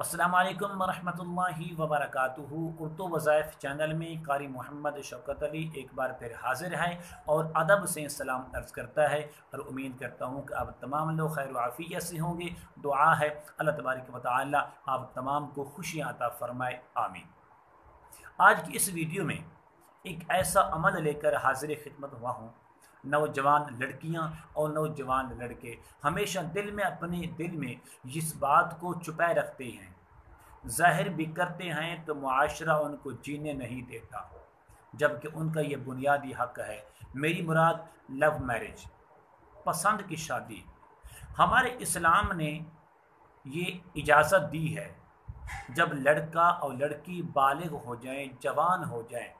अस्सलामु अलैकुम वरहमतुल्लाहि वबरकातुहू। उर्दू वज़ाइफ चैनल में कारी मोहम्मद शौकत अली एक बार फिर हाजिर है और अदब से सलाम अर्ज़ करता है और उम्मीद करता हूँ कि आप तमाम लोग खैर आफ़ियत से होंगे। दुआ है अल्लाह तबारक व तआला आप तमाम को खुशियाँ अता फ़रमाए, आमीन। आज की इस वीडियो में एक ऐसा अमल लेकर हाजिर खिदमत हुआ हूँ। नौजवान लड़कियां और नौजवान लड़के हमेशा अपने दिल में इस बात को छुपाए रखते हैं, ज़ाहिर भी करते हैं तो मुआशरा उनको जीने नहीं देता, जबकि उनका ये बुनियादी हक़ है। मेरी मुराद लव मैरिज, पसंद की शादी। हमारे इस्लाम ने ये इजाज़त दी है जब लड़का और लड़की बालिग हो जाएं, जवान हो जाएं,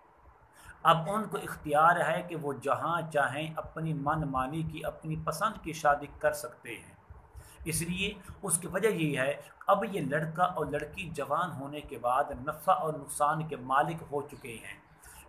अब उनको इख्तियार है कि वो जहाँ चाहें अपनी मन मानी की अपनी पसंद की शादी कर सकते हैं। इसलिए उसकी वजह ये है, अब ये लड़का और लड़की जवान होने के बाद नफ़ा और नुकसान के मालिक हो चुके हैं।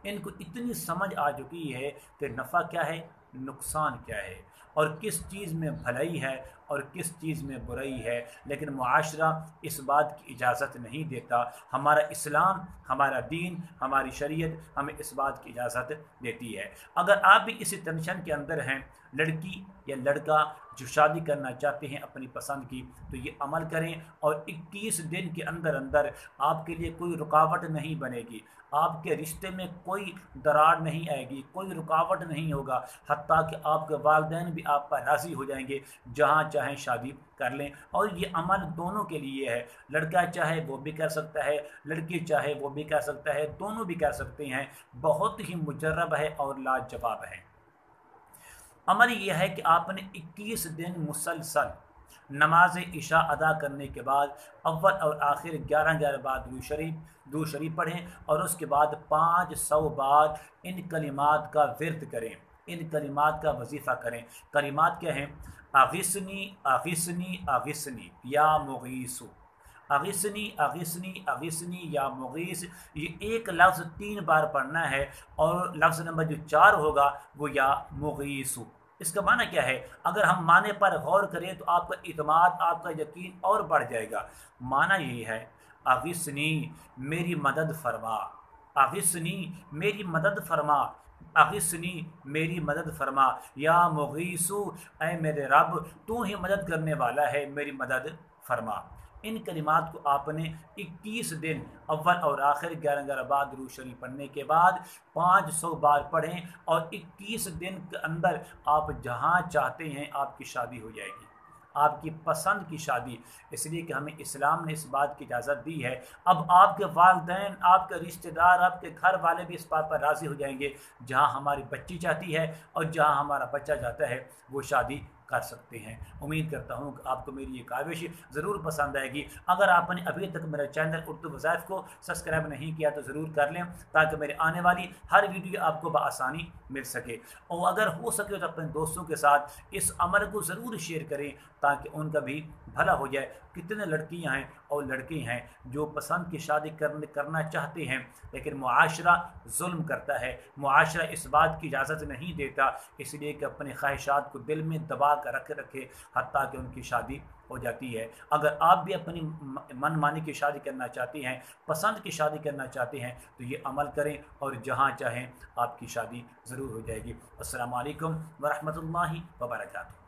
इनको इतनी समझ आ चुकी है कि नफ़ा क्या है, नुकसान क्या है, और किस चीज़ में भलाई है और किस चीज़ में बुराई है। लेकिन मुआशरा इस बात की इजाज़त नहीं देता। हमारा इस्लाम, हमारा दीन, हमारी शरीयत हमें इस बात की इजाज़त देती है। अगर आप भी इसी टेंशन के अंदर हैं, लड़की या लड़का जो शादी करना चाहते हैं अपनी पसंद की, तो ये अमल करें और 21 दिन के अंदर अंदर आपके लिए कोई रुकावट नहीं बनेगी, आपके रिश्ते में कोई दरार नहीं आएगी, कोई रुकावट नहीं होगा। हत्ता कि आपके वालिदैन भी आप पर राज़ी हो जाएंगे, जहाँ चाहें शादी कर लें। और ये अमल दोनों के लिए है, लड़का चाहे वो भी कर सकता है, लड़की चाहे वो भी कर सकता है, दोनों भी कर सकते हैं। बहुत ही मुजर्रब है और लाजवाब है। अमल यह है कि आपने 21 दिन मुसलसल नमाज इशा अदा करने के बाद अव्वल और आखिर 11 बार दुरूद शरीफ पढ़ें और उसके बाद 500 बार इन कलिमात का विर्द करें, इन कलिमात का वजीफ़ा करें। कलिमात क्या हैं? आगिसनी आगिसनी आगिसनी या मुगीसु, अगिसनी अगिसनी अगिसनी या मुगीस। ये एक लफ्ज़ 3 बार पढ़ना है और लफ्ज़ नंबर जो 4 होगा वो या मुगीसु। इसका माना क्या है? अगर हम माने पर गौर करें तो आपका इत्माद, आपका यकीन और बढ़ जाएगा। माना यही है, अगिसनी मेरी मदद फरमा, अगिसनी मेरी मदद फरमा, अगिसनी मेरी मदद फरमा, या मुगीसु ऐ मेरे रब तू ही मदद करने वाला है, मेरी मदद फरमा। इन कलिमात को आपने 21 दिन अव्वल और आखिर 11 बार दुरूद शरीफ पढ़ने के बाद 500 बार पढ़ें और 21 दिन के अंदर आप जहाँ चाहते हैं आपकी शादी हो जाएगी, आपकी पसंद की शादी। इसलिए कि हमें इस्लाम ने इस बात की इजाज़त दी है। अब आपके वालिदैन, आपके रिश्तेदार, आपके घर वाले भी इस बात पर राज़ी हो जाएंगे, जहाँ हमारी बच्ची चाहती है और जहाँ हमारा बच्चा चाहता है वो शादी कर सकते हैं। उम्मीद करता हूँ कि आपको मेरी ये काविश ज़रूर पसंद आएगी। अगर आपने अभी तक मेरा चैनल उर्दू वज़ाइफ को सब्सक्राइब नहीं किया तो ज़रूर कर लें, ताकि मेरे आने वाली हर वीडियो आपको बआसानी मिल सके। और अगर हो सके तो अपने दोस्तों के साथ इस अमल को ज़रूर शेयर करें, ताकि उनका भी भला हो जाए। कितने लड़कियां हैं और लड़के हैं जो पसंद की शादी करना चाहते हैं, लेकिन मुआशरा जुल्म करता है, मुआशरा इस बात की इजाज़त नहीं देता, इसलिए कि अपने ख्वाहिशात को दिल में दबा कर रखे हत्ता कि उनकी शादी हो जाती है। अगर आप भी अपनी मन मानी की शादी करना चाहते हैं, पसंद की शादी करना चाहते हैं, तो ये अमल करें और जहाँ चाहें आपकी शादी ज़रूर हो जाएगी। अस्सलामु अलैकुम वरहमतुल्लाहि वबरकातुहू।